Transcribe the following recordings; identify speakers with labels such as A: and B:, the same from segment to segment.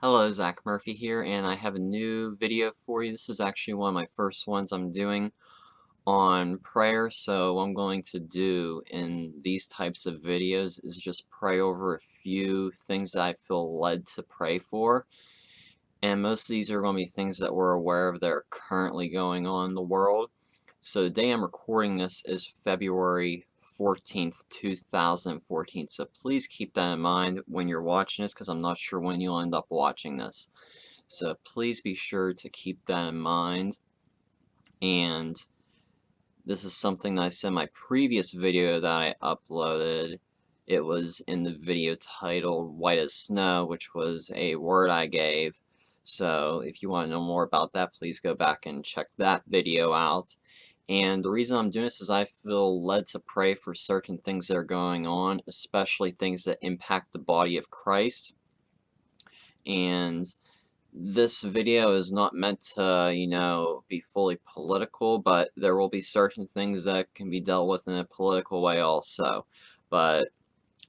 A: Hello, Zach Murphy here, and I have a new video for you. This is actually one of my first ones I'm doing on prayer, so what I'm going to do in these types of videos is just pray over a few things that I feel led to pray for, and most of these are going to be things that we're aware of that are currently going on in the world. So the day I'm recording this is February 14th, 2014, so please keep that in mind when you're watching this because I'm not sure when you'll end up watching this. So please be sure to keep that in mind. And this is something that I said in my previous video that I uploaded. It was in the video titled White as Snow, which was a word I gave. So if you want to know more about that, please go back and check that video out. And the reason I'm doing this is I feel led to pray for certain things that are going on, especially things that impact the body of Christ. And this video is not meant to, be fully political, but there will be certain things that can be dealt with in a political way also. But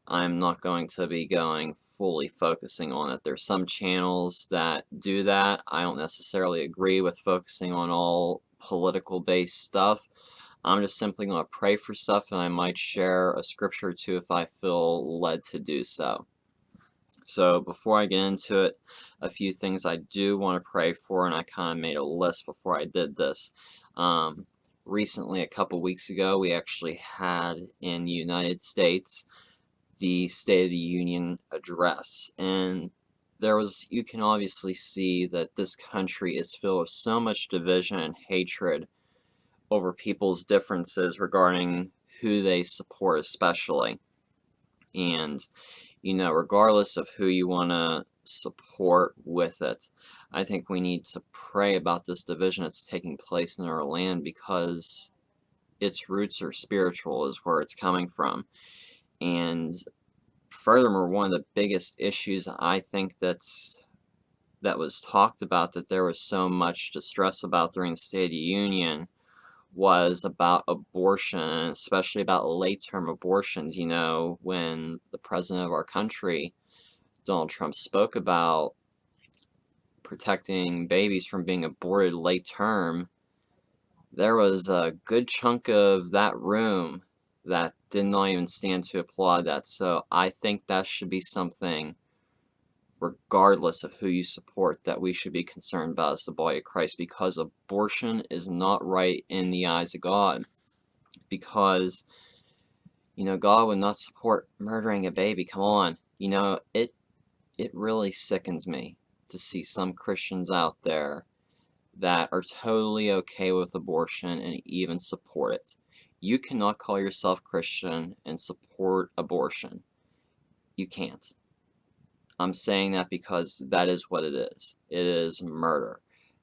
A: I'm not going to be going fully focusing on it. There's some channels that do that. I don't necessarily agree with focusing on all political based stuff. I'm just simply going to pray for stuff, and I might share a scripture or two if I feel led to do so. So before I get into it, a few things I do want to pray for, and I kind of made a list before I did this. Recently, a couple weeks ago, we actually had in the United States the State of the Union address, and you can obviously see that this country is filled with so much division and hatred over people's differences regarding who they support especially. And regardless of who you want to support with it, I think we need to pray about this division that's taking place in our land because its roots are spiritual, is where it's coming from. And furthermore, one of the biggest issues I think that was talked about, that there was so much distress about during the State of the Union, was about abortion, especially about late-term abortions. When the president of our country, Donald Trump, spoke about protecting babies from being aborted late term, there was a good chunk of that room that did not even stand to applaud that. So I think that should be something, regardless of who you support, that we should be concerned about as the body of Christ, because abortion is not right in the eyes of God. Because, God would not support murdering a baby. Come on. It really sickens me to see some Christians out there that are totally okay with abortion and even support it. You cannot call yourself Christian and support abortion. You can't. I'm saying that because that is what it is. It is murder.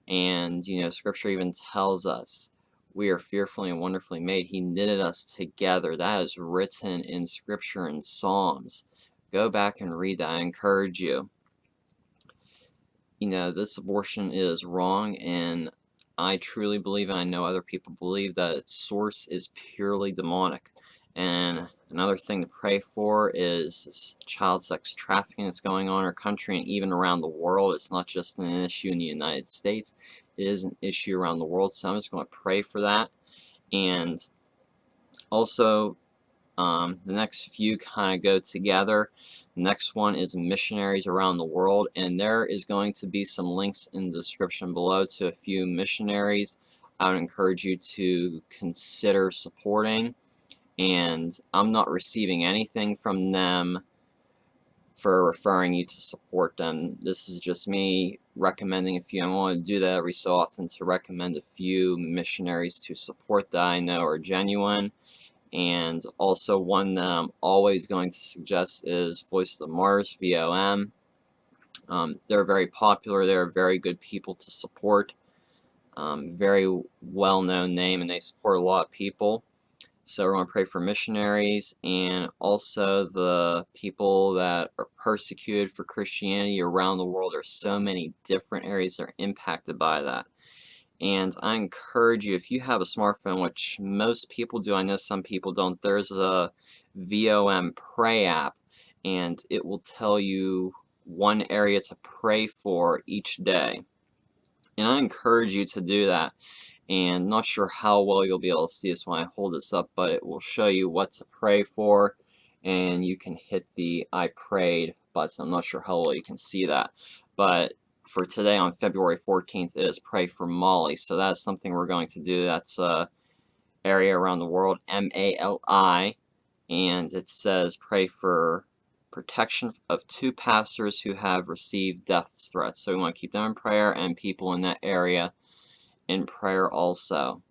A: And, Scripture even tells us we are fearfully and wonderfully made. He knitted us together. That is written in Scripture and Psalms. Go back and read that. I encourage you. This abortion is wrong, and I truly believe, and I know other people believe, that its source is purely demonic. And another thing to pray for is this child sex trafficking that's going on in our country and even around the world. It's not just an issue in the United States, it is an issue around the world, so I'm just going to pray for that. And also, the next few kind of go together. The next one is missionaries around the world, and there is going to be some links in the description below to a few missionaries I would encourage you to consider supporting. And I'm not receiving anything from them for referring you to support them. This is just me recommending a few. I want to do that every so often, to recommend a few missionaries to support that I know are genuine. And also one that I'm always going to suggest is Voice of the Martyrs, VOM. They're very popular. They're very good people to support. Very well-known name, and they support a lot of people. So we're going to pray for missionaries and also the people that are persecuted for Christianity around the world. There's so many different areas that are impacted by that. And I encourage you, if you have a smartphone, which most people do, I know some people don't, there's a VOM Pray app, and it will tell you one area to pray for each day. And I encourage you to do that. And not sure how well you'll be able to see this when I hold this up, but it will show you what to pray for, and you can hit the I prayed button. I'm not sure how well you can see that, but for today on February 14th it is pray for Mali, so that's something we're going to do. That's area around the world, MALI, and it says pray for protection of 2 pastors who have received death threats. So we want to keep them in prayer and people in that area in prayer also.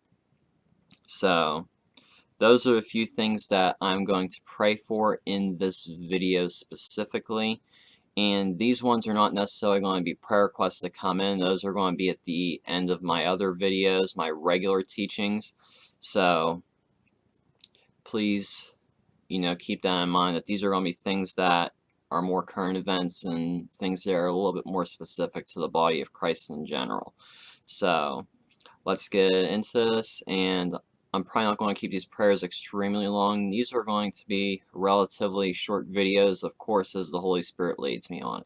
A: So those are a few things that I'm going to pray for in this video specifically. And these ones are not necessarily going to be prayer requests that come in. Those are going to be at the end of my other videos, my regular teachings. So please, keep that in mind, that these are going to be things that are more current events and things that are a little bit more specific to the body of Christ in general. So let's get into this, and I'm probably not going to keep these prayers extremely long. These are going to be relatively short videos, of course, as the Holy Spirit leads me on.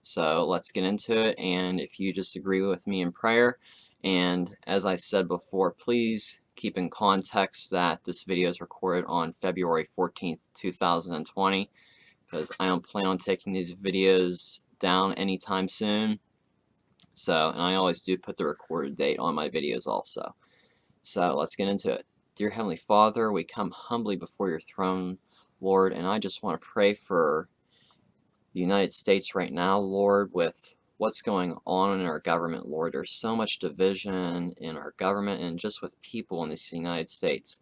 A: So let's get into it, and if you just agree with me in prayer, and as I said before, please keep in context that this video is recorded on February 14th, 2020, because I don't plan on taking these videos down anytime soon. So, and I always do put the recorded date on my videos also. So let's get into it. Dear Heavenly Father, we come humbly before your throne, Lord, and I just want to pray for the United States right now, Lord, with what's going on in our government, Lord. There's so much division in our government and just with people in this United States.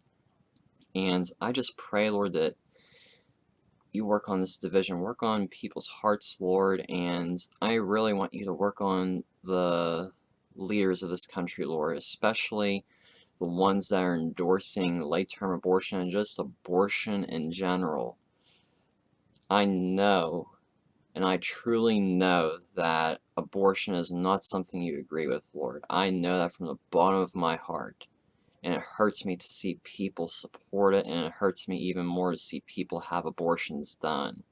A: And I just pray, Lord, that you work on this division, work on people's hearts, Lord, and I really want you to work on the leaders of this country, Lord, especially the ones that are endorsing late-term abortion and just abortion in general. I know, and I truly know, that abortion is not something you agree with, Lord. I know that from the bottom of my heart. And it hurts me to see people support it, and it hurts me even more to see people have abortions done.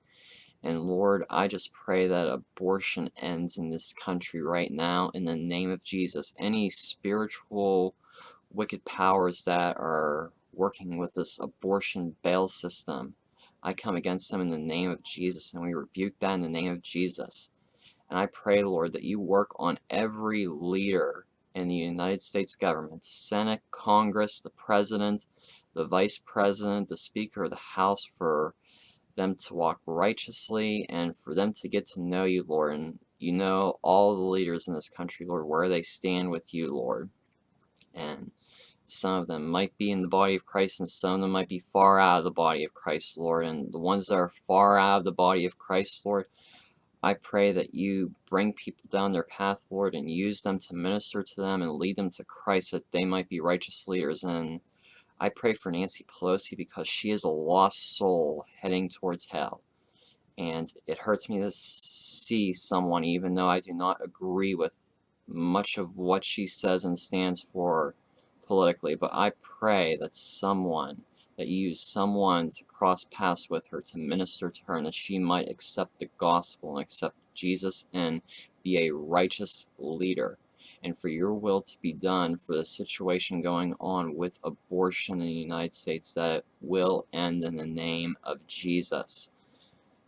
A: And Lord, I just pray that abortion ends in this country right now in the name of Jesus. Any spiritual wicked powers that are working with this abortion bail system, I come against them in the name of Jesus, and we rebuke that in the name of Jesus. And I pray, Lord, that you work on every leader in the United States government, Senate, Congress, the President, the Vice President, the Speaker of the House, for them to walk righteously and for them to get to know you, Lord. And you know all the leaders in this country, Lord, where they stand with you, Lord. And some of them might be in the body of Christ, and some of them might be far out of the body of Christ, Lord. And the ones that are far out of the body of Christ, Lord, I pray that you bring people down their path, Lord, and use them to minister to them and lead them to Christ, that they might be righteous leaders. And I pray for Nancy Pelosi, because she is a lost soul heading towards hell. And it hurts me to see someone, even though I do not agree with much of what she says and stands for politically, but I pray that you use someone to cross paths with her, to minister to her, and that she might accept the gospel and accept Jesus and be a righteous leader, and for your will to be done for the situation going on with abortion in the United States, that it will end in the name of Jesus.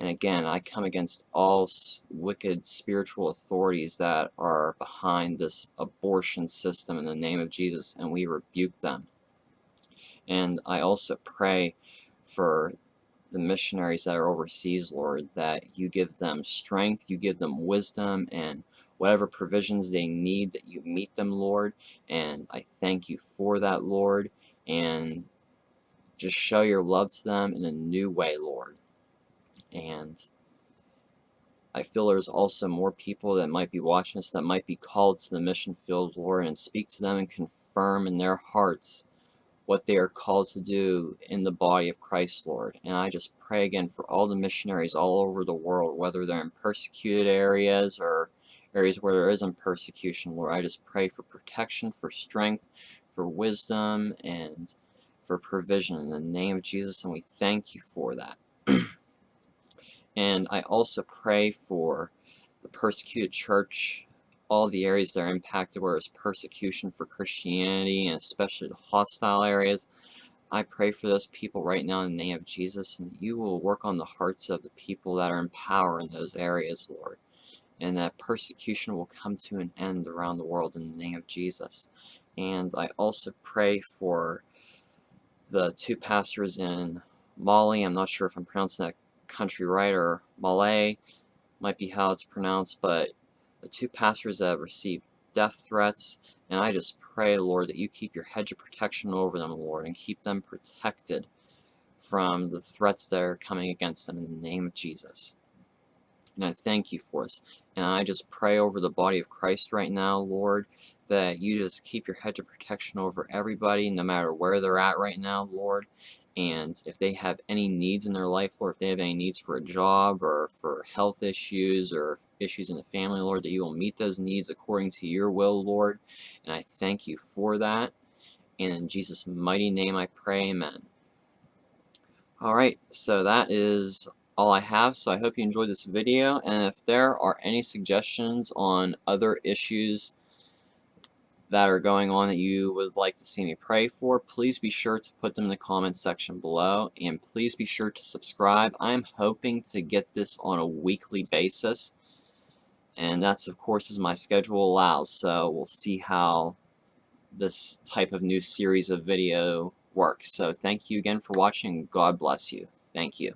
A: And again, I come against all wicked spiritual authorities that are behind this abortion system in the name of Jesus, and we rebuke them. And I also pray for the missionaries that are overseas, Lord, that you give them strength, you give them wisdom, and whatever provisions they need, that you meet them, Lord. And I thank you for that, Lord. And just show your love to them in a new way, Lord. And I feel there's also more people that might be watching this that might be called to the mission field, Lord, and speak to them and confirm in their hearts what they are called to do in the body of Christ, Lord. And I just pray again for all the missionaries all over the world, whether they're in persecuted areas or areas where there isn't persecution, Lord. I just pray for protection, for strength, for wisdom, and for provision in the name of Jesus, and we thank you for that. And I also pray for the persecuted church, all the areas that are impacted where there's persecution for Christianity, and especially the hostile areas. I pray for those people right now in the name of Jesus, and that you will work on the hearts of the people that are in power in those areas, Lord, and that persecution will come to an end around the world in the name of Jesus. And I also pray for the two pastors in Mali. I'm not sure if I'm pronouncing that country right, or Malay might be how it's pronounced, but the two pastors that have received death threats, and I just pray, Lord, that you keep your hedge of protection over them, Lord, and keep them protected from the threats that are coming against them in the name of Jesus. And I thank you for this. And I just pray over the body of Christ right now, Lord, that you just keep your hedge of protection over everybody, no matter where they're at right now, Lord. And if they have any needs in their life, Lord, if they have any needs for a job or for health issues or issues in the family, Lord, that you will meet those needs according to your will, Lord. And I thank you for that. And in Jesus' mighty name I pray, amen. Alright, so that is all I have, so I hope you enjoyed this video, and if there are any suggestions on other issues that are going on that you would like to see me pray for, please be sure to put them in the comments section below, and please be sure to subscribe. I'm hoping to get this on a weekly basis, and that's of course as my schedule allows, so we'll see how this type of new series of video works. So thank you again for watching. God bless you. Thank you.